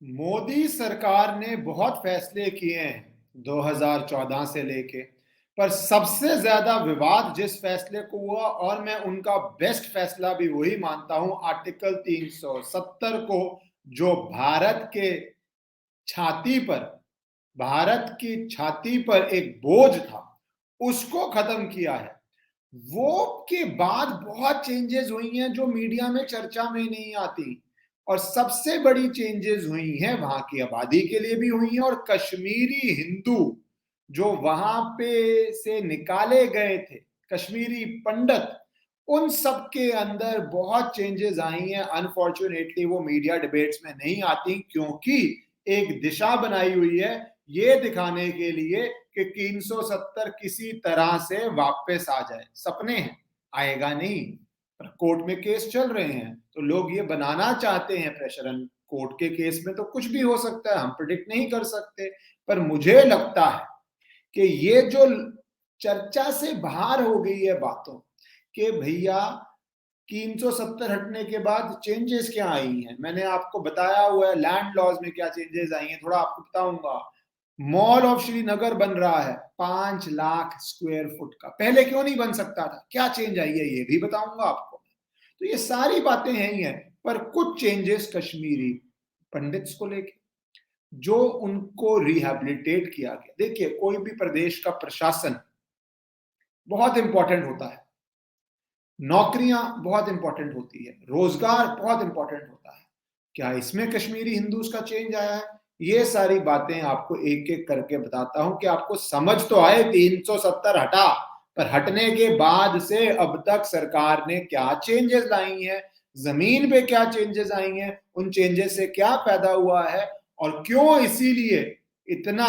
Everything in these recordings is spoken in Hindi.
मोदी सरकार ने बहुत फैसले किए हैं 2014 से लेके, पर सबसे ज्यादा विवाद जिस फैसले को हुआ और मैं उनका बेस्ट फैसला भी वही मानता हूं, आर्टिकल 370 को, जो छाती पर भारत की छाती पर एक बोझ था, उसको खत्म किया है। वो के बाद बहुत चेंजेस हुई हैं जो मीडिया में चर्चा में नहीं आती, और सबसे बड़ी चेंजेस हुई हैं वहां की आबादी के लिए भी हुई हैं, और कश्मीरी हिंदू जो वहां पे से निकाले गए थे, कश्मीरी पंडित, उन सब के अंदर बहुत चेंजेस आई हैं। अनफॉर्चुनेटली वो मीडिया डिबेट्स में नहीं आती, क्योंकि एक दिशा बनाई हुई है ये दिखाने के लिए कि 370 किसी तरह से वापस आ जाए। सपने हैं, आएगा नहीं, पर कोर्ट में केस चल रहे हैं तो लोग ये बनाना चाहते हैं प्रेशर। कोर्ट के केस में तो कुछ भी हो सकता है, हम प्रिडिक्ट नहीं कर सकते। पर मुझे लगता है कि ये जो चर्चा से बाहर हो गई है बातों कि भैया 370 हटने के बाद चेंजेस क्या आई हैं, मैंने आपको बताया हुआ है। लैंड लॉज में क्या चेंजेस आई हैं थोड़ा आपको बताऊंगा। मॉल ऑफ श्रीनगर बन रहा है 5 लाख स्क्वायर फुट का, पहले क्यों नहीं बन सकता था, क्या चेंज आई है ये भी बताऊंगा आपको। तो ये सारी बातें हैं ही हैं। पर कुछ चेंजेस कश्मीरी पंडित्स को लेके जो उनको रिहैबिलिटेट किया गया। देखिए, कोई भी प्रदेश का प्रशासन बहुत इंपॉर्टेंट होता है, नौकरियां बहुत इंपॉर्टेंट होती है, रोजगार बहुत इंपॉर्टेंट होता है। क्या इसमें कश्मीरी हिंदूज का चेंज आया है? ये सारी बातें आपको एक एक करके बताता हूं कि आपको समझ तो आए। 370 हटा, पर हटने के बाद से अब तक सरकार ने क्या चेंजेस लाई हैं, जमीन पे क्या चेंजेस आई हैं, उन चेंजेस से क्या पैदा हुआ है, और क्यों इसीलिए इतना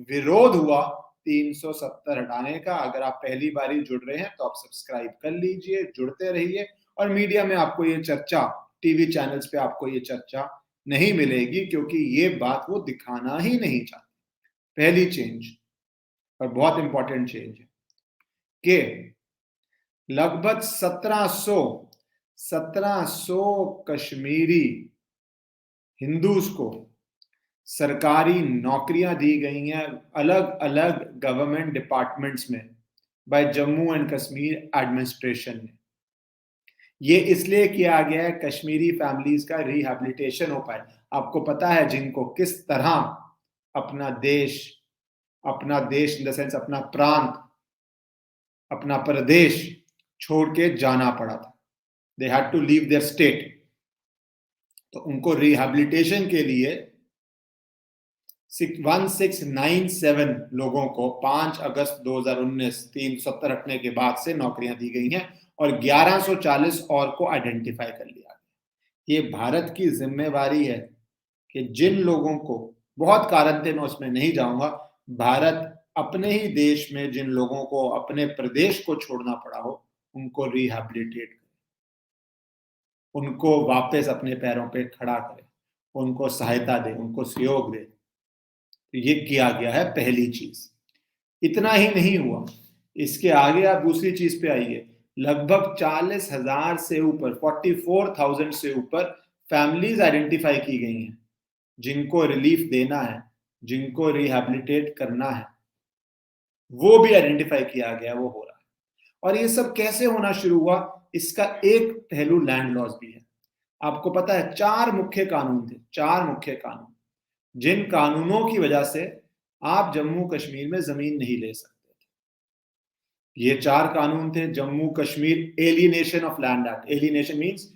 विरोध हुआ 370 हटाने का। अगर आप पहली बार जुड़ रहे हैं तो आप सब्सक्राइब कर लीजिए, जुड़ते रहिए। और मीडिया में आपको ये चर्चा, टीवी चैनल्स पे आपको ये चर्चा नहीं मिलेगी, क्योंकि ये बात वो दिखाना ही नहीं चाहते। पहली चेंज, और बहुत इंपॉर्टेंट चेंज है कि लगभग 1700 कश्मीरी हिंदूज को सरकारी नौकरियां दी गई हैं अलग अलग गवर्नमेंट डिपार्टमेंट्स में by Jammu and Kashmir administration ने। ये इसलिए किया गया है कश्मीरी फैमिलीज का रिहैबिलिटेशन हो पाए। आपको पता है जिनको किस तरह अपना देश, इन द सेंस अपना प्रांत, अपना प्रदेश छोड़ के जाना पड़ा था, they had to leave their state. तो उनको रिहैबिलिटेशन के लिए 1697 लोगों को 5 अगस्त 2019 370 हटने के बाद से नौकरियां दी गई हैं, और 1140 और को आइडेंटिफाई कर लिया गया। ये भारत की जिम्मेवारी है कि जिन लोगों को, बहुत कारण थे मैं उसमें नहीं जाऊंगा, भारत अपने ही देश में जिन लोगों को अपने प्रदेश को छोड़ना पड़ा हो, उनको रिहैबिलिटेट करे, उनको वापस अपने पैरों पे खड़ा करे, उनको सहायता दे, उनको सहयोग दे। तो ये किया गया है पहली चीज। इतना ही नहीं हुआ, इसके आगे आप दूसरी चीज पे आइए। लगभग 40,000 से ऊपर, 44,000 से ऊपर फैमिलीज आइडेंटिफाई की गई हैं जिनको रिलीफ देना है, जिनको रिहैबिलिटेट करना है, वो भी आइडेंटिफाई किया गया, वो हो रहा है। और ये सब कैसे होना शुरू हुआ, इसका एक पहलू लैंड लॉज भी है। आपको पता है 4 मुख्य कानून थे, 4 मुख्य कानून, जिन कानूनों की वजह से आप जम्मू कश्मीर में जमीन नहीं ले सकते थे। ये 4 कानून थे। Jammu Kashmir alienation of land act. Alienation means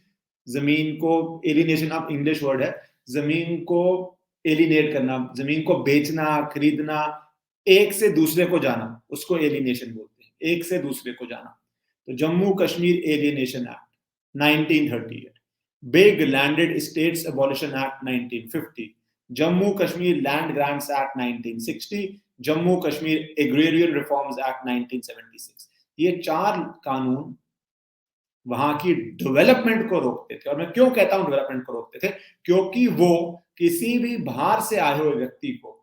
जमीन को, एलिनेशन ऑफ इंग्लिश वर्ड है, जमीन को एलिनेट करना, जमीन को बेचना, खरीदना, एक से दूसरे को जाना, उसको एलिनेशन बोलते हैं, एक से दूसरे को जाना। तो Jammu Kashmir alienation act 1938, big landed states abolition act 1950, Jammu Kashmir land grants act 1960, Jammu Kashmir agrarian reforms act 1976। ये 4 कानून वहां की डेवलपमेंट को रोकते थे। और मैं क्यों कहता हूं डेवलपमेंट को रोकते थे, क्योंकि वो किसी भी बाहर से आए हुए व्यक्ति को,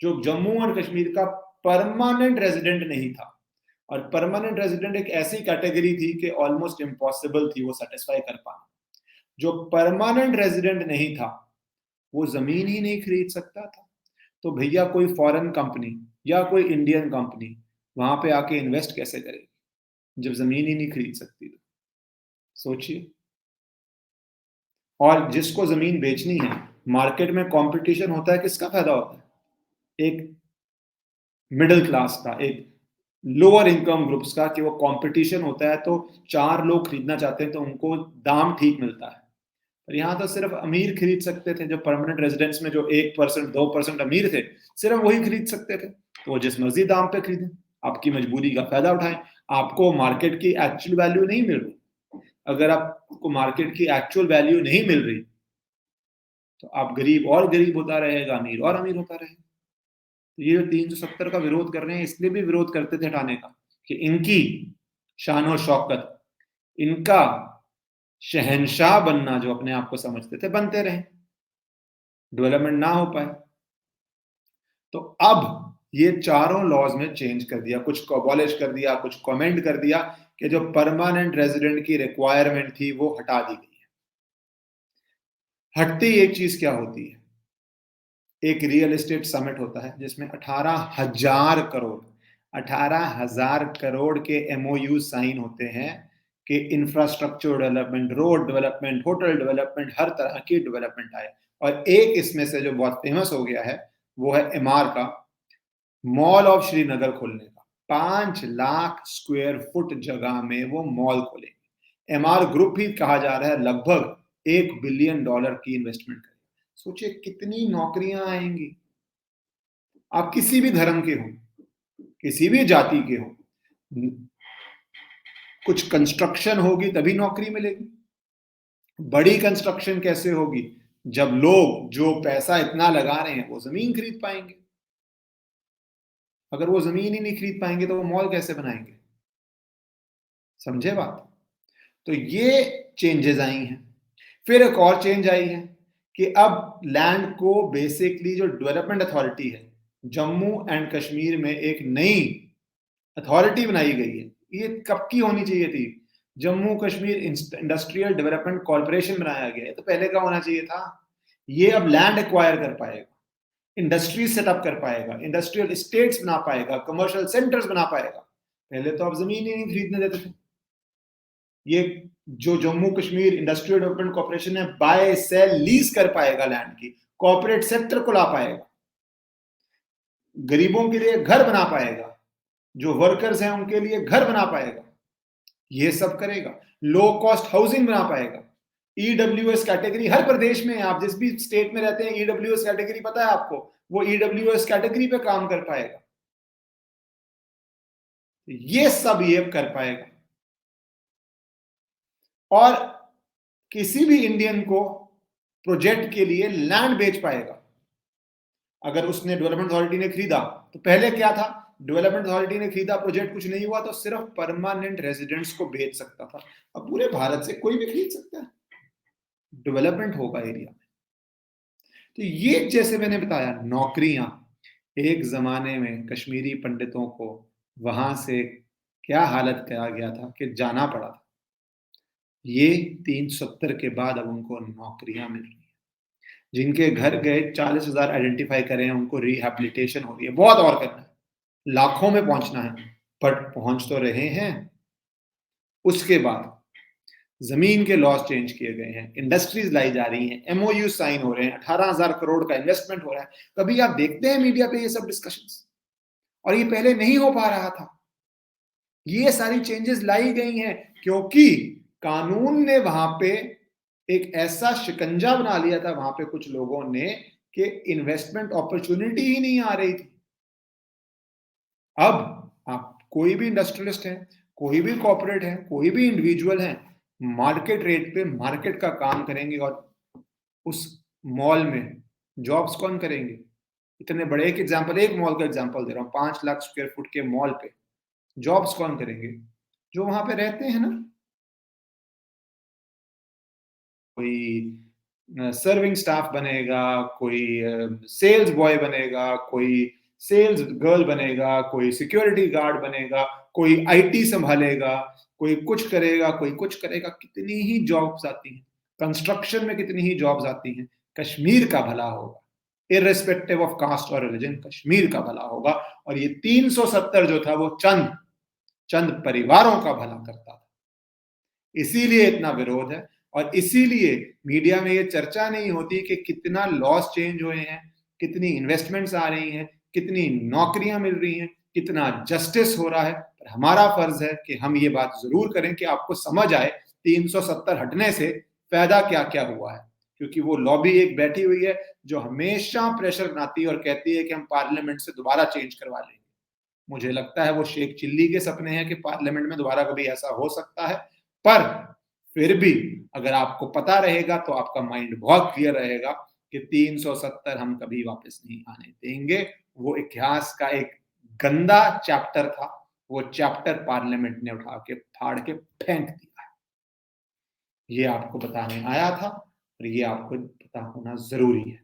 जो जम्मू और कश्मीर का परमानेंट रेजिडेंट नहीं था, और परमानेंट रेजिडेंट एक ऐसी कैटेगरी थी कि ऑलमोस्ट इम्पॉसिबल थी वो सेटिस्फाई कर पाना, जो परमानेंट रेजिडेंट नहीं था वो जमीन ही नहीं खरीद सकता था। तो भैया कोई फॉरेन कंपनी या कोई इंडियन कंपनी वहां पे आके इन्वेस्ट कैसे करेगी जब जमीन ही नहीं खरीद सकती? तो सोचिए। और जिसको जमीन बेचनी है, मार्केट में कंपटीशन होता है, किसका फायदा होता है? एक मिडिल क्लास का, एक लोअर इनकम ग्रुप्स का, कि वो कंपटीशन होता है तो 4 लोग खरीदना चाहते हैं तो उनको दाम ठीक मिलता है। पर यहाँ तो सिर्फ अमीर खरीद सकते थे, जो परमानेंट रेजिडेंट्स में जो 1% 2% अमीर थे, सिर्फ वही खरीद सकते थे। तो वो जिस मर्जी दाम पे खरीदें, आपकी मजबूरी का फायदा उठाएं। आपको मार्केट की एक्चुअल वैल्यू नहीं मिल रही। अगर आपको मार्केट की एक्चुअल वैल्यू नहीं मिल रही तो आप गरीब और गरीब होता रहेगा, अमीर और अमीर होता रहेगा। तो ये जो 370 का विरोध कर रहे हैं, इसलिए भी विरोध करते थे हटाने का कि इनकी शान और शौकत, इनका शहंशाह बनना जो अपने आप को समझते थे, बनते रहे, डेवलपमेंट ना हो पाए। तो अब ये चारों लॉज में चेंज कर दिया, कुछ को अबॉलिश कर दिया, कुछ कमेंट कर दिया कि जो परमानेंट रेजिडेंट की रिक्वायरमेंट थी वो हटा दी गई है। हटती एक चीज क्या होती है? एक रियल एस्टेट समिट होता है जिसमें 18,000 करोड़ के एमओयू साइन होते हैं कि infrastructure development, road development, hotel development, हर तरह की डेवलपमेंट आए। और एक इसमें से जो बहुत फेमस हो गया है वो है एमआर का, मॉल ऑफ श्रीनगर खोलने का। 5 लाख स्क्वायर फुट जगह में वो मॉल खोलेंगे। एमआर ग्रुप ही कहा जा रहा है लगभग $1 बिलियन की इन्वेस्टमेंट करेगा। सोचिए कितनी नौकरियां आएंगी। आप किसी भी धर्म के हो, किसी भी जाति के हो, कुछ कंस्ट्रक्शन होगी तभी नौकरी मिलेगी। बड़ी कंस्ट्रक्शन कैसे होगी? जब लोग जो पैसा इतना लगा रहे हैं वो जमीन खरीद पाएंगे। अगर वो जमीन ही नहीं खरीद पाएंगे तो वो मॉल कैसे बनाएंगे? समझे बात? तो ये चेंजेस आई हैं। फिर एक और चेंज आई है कि अब लैंड को बेसिकली जो डेवलपमेंट अथॉरिटी है, जम्मू एंड कश्मीर में एक नई अथॉरिटी बनाई गई है। ये कब की होनी चाहिए थी? Jammu Kashmir industrial development corporation बनाया गया है, तो पहले का होना चाहिए था। ये अब लैंड एक्वायर कर पाएगा, इंडस्ट्री सेटअप कर पाएगा, इंडस्ट्रियल स्टेट्स बना पाएगा, कमर्शियल सेंटर्स बना पाएगा। पहले तो आप जमीन ही नहीं खरीदने देते थे। ये जो Jammu Kashmir industrial development corporation है, बाय सेल लीज कर पाएगा लैंड की, कॉर्पोरेट सेक्टर को ला पाएगा, गरीबों के लिए घर बना पाएगा, जो वर्कर्स हैं उनके लिए घर बना पाएगा, ये सब करेगा। लो कॉस्ट हाउसिंग बना पाएगा। ईडब्ल्यूएस कैटेगरी हर प्रदेश में, आप जिस भी स्टेट में रहते हैं, ईडब्ल्यूएस कैटेगरी पता है आपको, वो ईडब्ल्यूएस कैटेगरी पे काम कर पाएगा। ये सब ये कर पाएगा। और किसी भी इंडियन को प्रोजेक्ट के लिए लैंड बेच पाएगा। अगर उसने डेवलपमेंट अथॉरिटी ने खरीदा, तो पहले क्या था, डेवलपमेंट अथॉरिटी ने खरीदा, प्रोजेक्ट कुछ नहीं हुआ तो सिर्फ परमानेंट रेजिडेंट्स को बेच सकता था। अब पूरे भारत से कोई भी खरीद सकता है, डेवलपमेंट होगा एरिया में। तो ये जैसे मैंने बताया, नौकरियां, एक जमाने में कश्मीरी पंडितों को वहां से क्या हालत किया गया था कि जाना पड़ा था। ये 370 के बाद अब उनको नौकरियां मिल रही हैं। जिनके घर गए 40,000 आइडेंटिफाई करें, उनको रिहैबिलिटेशन हो रही है। बहुत और करना है, लाखों में पहुंचना है, बट पहुंच तो रहे हैं। उसके बाद जमीन के लॉस चेंज किए गए हैं, इंडस्ट्रीज लाई जा रही हैं, एमओयू साइन हो रहे हैं, 18,000 करोड़ का इन्वेस्टमेंट हो रहा है। कभी आप देखते हैं मीडिया पे ये सब डिस्कशंस? और ये पहले नहीं हो पा रहा था। ये सारी चेंजेस लाई गई हैं क्योंकि कानून ने वहां पे एक ऐसा शिकंजा बना लिया था वहां पे कुछ लोगों ने कि इन्वेस्टमेंट अपॉर्चुनिटी ही नहीं आ रही थी। अब आप कोई भी इंडस्ट्रियलिस्ट है, कोई भी कॉर्पोरेट है, कोई भी इंडिविजुअल है, मार्केट रेट पे मार्केट का काम करेंगे और उस मॉल में जॉब्स कौन करेंगे? इतने बड़े, एक एग्जांपल, एक मॉल का एग्जांपल दे रहा हूं, 5 लाख स्क्वायर फुट के मॉल पे जॉब्स कौन करेंगे? जो वहां पे रहते हैं ना, कोई सर्विंग स्टाफ बनेगा, कोई सेल्स बॉय बनेगा, कोई सेल्स गर्ल बनेगा, कोई सिक्योरिटी गार्ड बनेगा, कोई आईटी संभालेगा, कोई कुछ करेगा, कोई कुछ करेगा। कितनी ही जॉब्स आती हैं, कंस्ट्रक्शन में कितनी ही जॉब्स आती हैं। कश्मीर का भला होगा, इर्रेस्पेक्टिव ऑफ कास्ट और रिलीजन कश्मीर का भला होगा। और ये 370 जो था वो चंद परिवारों का भला करता था। इसीलिए इतना विरोध है और इसीलिए मीडिया में ये चर्चा नहीं होती कि कितना लॉस चेंज हुए हैं, कितनी इन्वेस्टमेंट्स आ रही हैं, कितनी नौकरियां मिल रही हैं, कितना जस्टिस हो रहा है। पर हमारा फर्ज है कि हम ये बात जरूर करें कि आपको समझ आए 370 हटने से फायदा क्या क्या हुआ है, क्योंकि वो लॉबी एक बैठी हुई है जो हमेशा प्रेशर बनाती है और कहती है कि हम पार्लियामेंट से दोबारा चेंज करवा लेंगे। मुझे लगता है वो शेख चिल्ली के सपने हैं कि पार्लियामेंट में दोबारा कभी ऐसा हो सकता है, पर फिर भी अगर आपको पता रहेगा तो आपका माइंड बहुत क्लियर रहेगा कि 370 हम कभी वापस नहीं आने देंगे। वो इतिहास का एक गंदा चैप्टर था, वो चैप्टर पार्लियामेंट ने उठा के फाड़ के फेंक दिया है। ये आपको बताने आया था और ये आपको पता होना जरूरी है।